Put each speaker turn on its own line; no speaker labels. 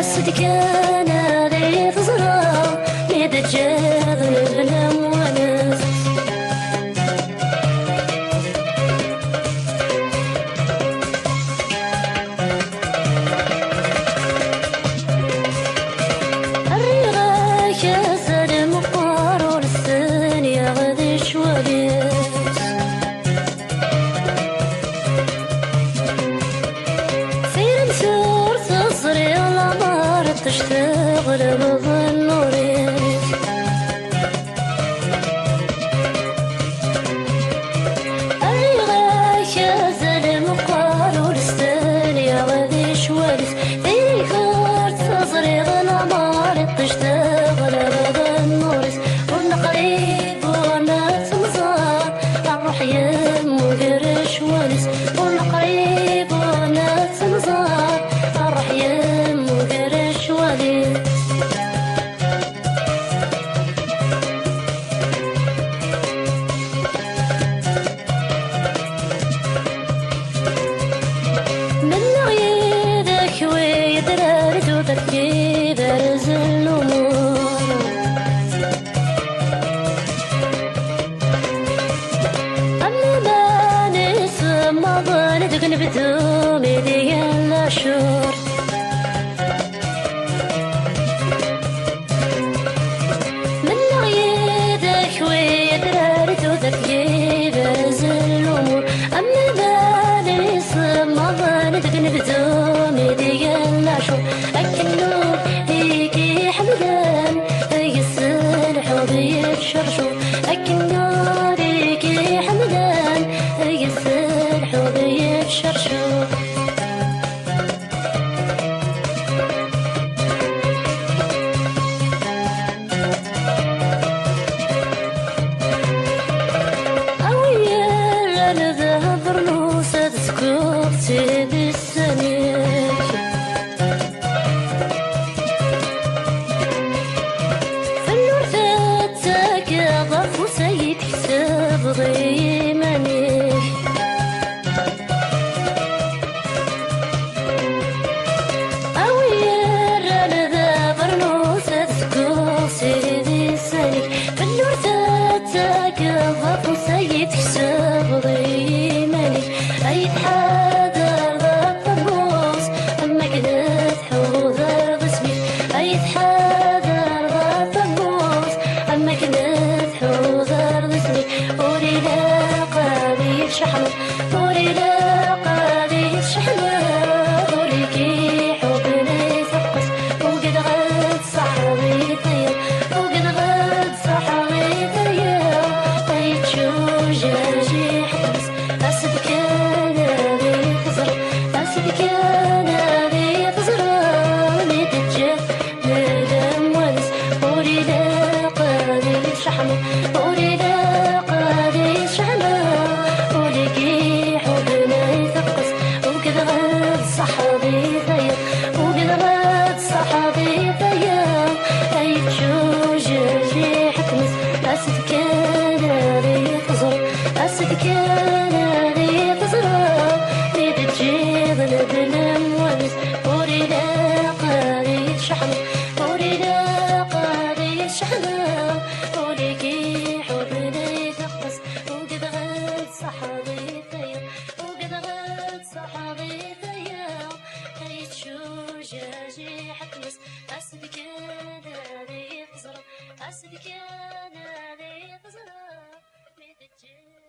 أصدق أنا ذي تزرع ميد الجبل بلا ونس الريغة كاسد مقار والثانية غادي شواليس سير مسور تصري العمار تشتغل بظنوريس الريغة كاسد مقار والثانية غادي شواليس تشتغل بظنوريس والنقريب وناس مزار الروح يم وقرش ونس والنقريب وناس مزار الروح يم وقرش ونس من غيدك ويدرارد وتركيب رزل بدومي دي الأشهر من غيدك ويدرارت وذكي بازل الأمور أما بالي سما ظالتك بدومي دي الأشهر أكنو هيكي حمدان يسلح وبيتشرشر أكنو هيكي حمدان يسلح وبيتشرشر أويا لذهب رنوسة تسكوتي بالسنيك في الورثة تاكضف وسيد حساب ضيمانيك سيد حساب ضيماني أي تحاذر ذا الطبوس أما كذا تحوذر باسمي أي تحاذر ذا الطبوس أما كذا تحوذر باسمي أريد قابي شحنة أريد قابي شحنة أريكي حبني ثقس وقد غد صحبي طيب وقد غد صحبي طيب جاجي حبس أصدق أنا ذي تزرع أصدق أنا ذي تزرع ميد الجبل ونس أريد قادي شحنة أريد قادي شحنة ولقي حبنا يثقس وكذا غد صحابي ثياب وكذا غد صحابي ثياب أي جاجي حكمس أصدق أنا ذي أصدق أنا ذي تزرع ميد الجبل بالمونس أريد قادي شحنة أريد قادي شحنة ولقي حبنا يثقس وقد غد صحابي ثياب وقد غد صحابي ثياب أي جاجي حكمس أصدق أنا ذي تزرع أصدق أنا ذي تزرع ميد الجبل